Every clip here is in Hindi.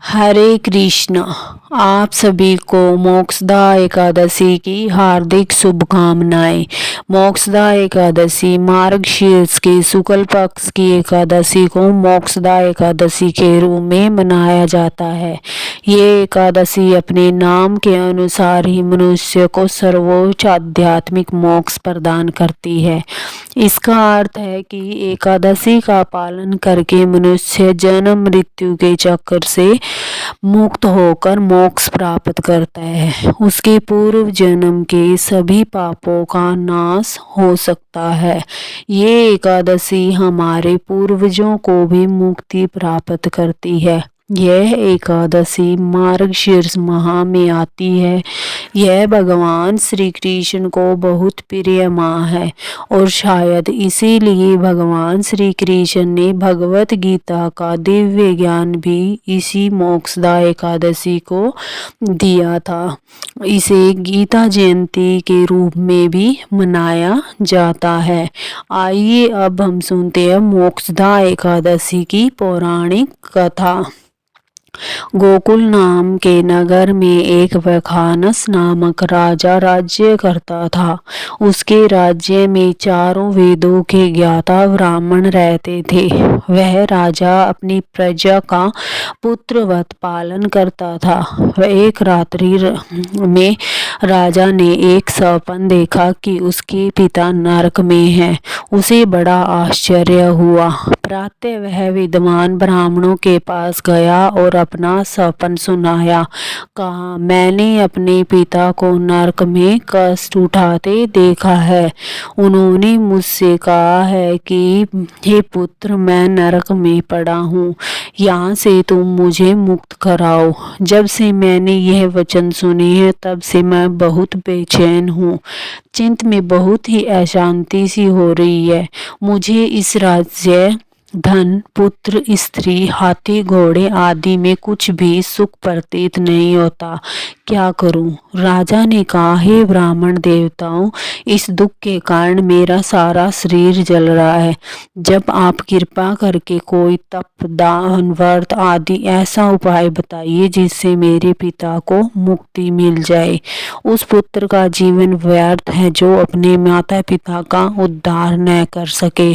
हरे कृष्ण। आप सभी को मोक्षदा एकादशी की हार्दिक शुभकामनाएं। मोक्षदा एकादशी मार्गशीर्ष की शुक्ल पक्ष की एकादशी को मोक्षदा एकादशी के रूप में मनाया जाता है। ये एकादशी अपने नाम के अनुसार ही मनुष्य को सर्वोच्च आध्यात्मिक मोक्ष प्रदान करती है। इसका अर्थ है कि एकादशी का पालन करके मनुष्य जन्म मृत्यु के चक्र से मुक्त होकर मोक्ष प्राप्त करता है। उसके पूर्व जन्म के सभी पापों का नाश हो सकता है। ये एकादशी हमारे पूर्वजों को भी मुक्ति प्राप्त करती है। यह एकादशी मार्गशीर्ष माह में आती है। यह भगवान श्री कृष्ण को बहुत प्रिय माह है और शायद इसीलिए भगवान श्री कृष्ण ने भगवत गीता का दिव्य ज्ञान भी इसी मोक्षदा एकादशी को दिया था। इसे गीता जयंती के रूप में भी मनाया जाता है। आइए अब हम सुनते हैं मोक्षदा एकादशी की पौराणिक कथा। गोकुल नाम के नगर में एक वैखानस नामक राजा राज्य करता था। उसके राज्य में चारों वेदों के ज्ञाता ब्राह्मण रहते थे। वह राजा अपनी प्रजा का पुत्रवत पालन करता था। एक रात्रि में राजा ने एक सपन देखा कि उसके पिता नरक में हैं। उसे बड़ा आश्चर्य हुआ। प्रातः वह विद्वान ब्राह्मणों के पास गया और अपना सपन सुनाया। कहा, मैंने अपने पिता को नरक में कष्ट उठाते देखा है। उन्होंने मुझसे कहा है कि हे पुत्र, मैं नरक में पड़ा हूँ, यहाँ से तुम मुझे मुक्त कराओ। जब से मैंने यह वचन सुने हैं तब से मैं बहुत बेचैन हूँ। चित्त में बहुत ही अशांति सी हो रही है। मुझे इस राज्य, धन, पुत्र, स्त्री, हाथी, घोड़े आदि में कुछ भी सुख प्रतीत नहीं होता। क्या करूं? राजा ने कहा, हे ब्राह्मण देवताओं, इस दुख के कारण मेरा सारा शरीर जल रहा है। जब आप कृपा करके कोई तप, दान, व्रत आदि ऐसा उपाय बताइए जिससे मेरे पिता को मुक्ति मिल जाए। उस पुत्र का जीवन व्यर्थ है जो अपने माता पिता का उद्धार न कर सके।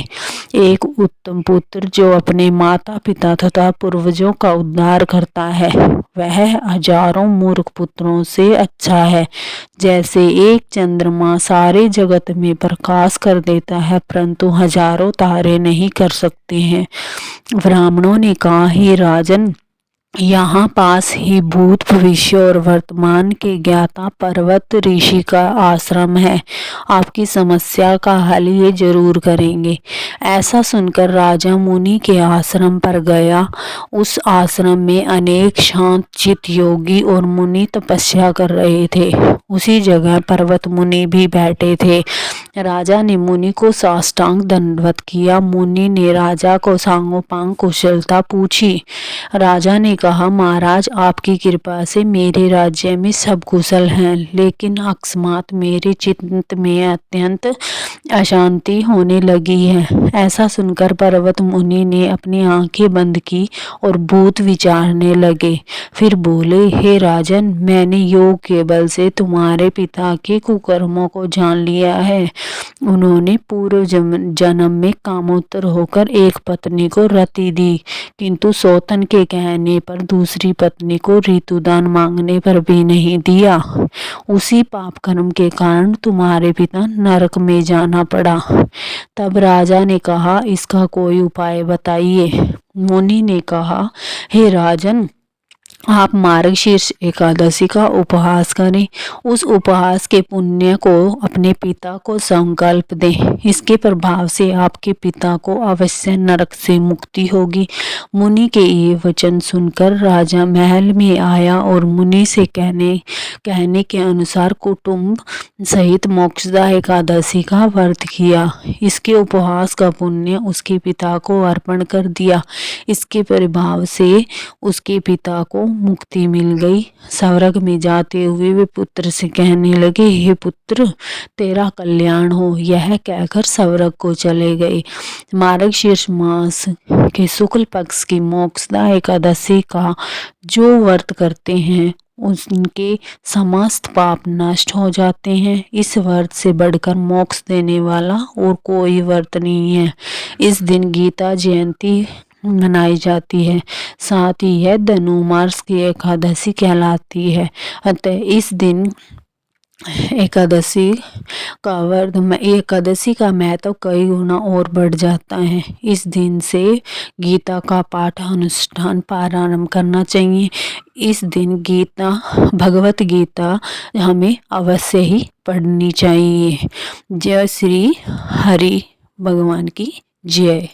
एक उत्तम पुत्र जो अपने माता पिता तथा पूर्वजों का उद्धार करता है वह हजारों मूर्ख पुत्रों से अच्छा है। जैसे एक चंद्रमा सारे जगत में प्रकाश कर देता है परंतु हजारों तारे नहीं कर सकते हैं। ब्राह्मणों ने कहा, हे राजन, यहाँ पास ही भूत, भविष्य और वर्तमान के ज्ञाता पर्वत ऋषि का आश्रम है। आपकी समस्या का हल ये जरूर करेंगे। ऐसा सुनकर राजा मुनि के आश्रम पर गया। उस आश्रम में अनेक शांत चित्त योगी और मुनि तपस्या कर रहे थे। उसी जगह पर्वत मुनि भी बैठे थे। राजा ने मुनि को साष्टांग दंडवत किया। मुनि ने राजा को सांगोपांग कुशलता पूछी। राजा ने कहा, महाराज, आपकी कृपा से मेरे राज्य में सब कुशल हैं, लेकिन अकस्मात मेरे चित्त में अत्यंत अशांति होने लगी है। ऐसा सुनकर पर्वत मुनि ने अपनी आंखें बंद की और भूत विचारने लगे। फिर बोले, हे राजन, मैंने योग के बल से तुम्हारे पिता के कुकर्मों को जान लिया है। उन्होंने पूर्व जन्म में कामोत्तर होकर एक पत्नी को रति दी, किंतु सौतन के कहने पर दूसरी पत्नी को ऋतुदान मांगने पर भी नहीं दिया। उसी पाप कर्म के कारण तुम्हारे पिता नरक में जाना पड़ा। तब राजा ने कहा, इसका कोई उपाय बताइए। मुनि ने कहा, हे राजन, आप मार्गशीर्ष एकादशी का उपवास करें। उस उपवास के पुण्य को अपने पिता को संकल्प दें। इसके प्रभाव से आपके पिता को अवश्य नरक से मुक्ति होगी। मुनि के ये वचन सुनकर राजा महल में आया और मुनि से कहने के अनुसार कुटुंब सहित मोक्षदा एकादशी का व्रत किया। इसके उपवास का पुण्य उसके पिता को अर्पण कर दिया। इसके प्रभाव से उसके पिता को मुक्ति मिल गई। स्वर्ग में जाते हुए वे पुत्र से कहने लगे, हे पुत्र, तेरा कल्याण हो। यह कहकर स्वर्ग को चले गए। मार्गशीर्ष मास के शुक्ल पक्ष की मोक्षदा एकादशी का जो व्रत करते हैं उनके समस्त पाप नष्ट हो जाते हैं। इस व्रत से बढ़कर मोक्ष देने वाला और कोई व्रत नहीं है। इस दिन गीता जयंती मनाई जाती है। साथ ही यह धनुर्मास की एकादशी कहलाती है। अतः इस दिन एकादशी का महत्व कई गुना और बढ़ जाता है। इस दिन से गीता का पाठ अनुष्ठान प्रारंभ करना चाहिए। इस दिन भगवत गीता हमें अवश्य ही पढ़नी चाहिए। जय श्री हरि भगवान की जय।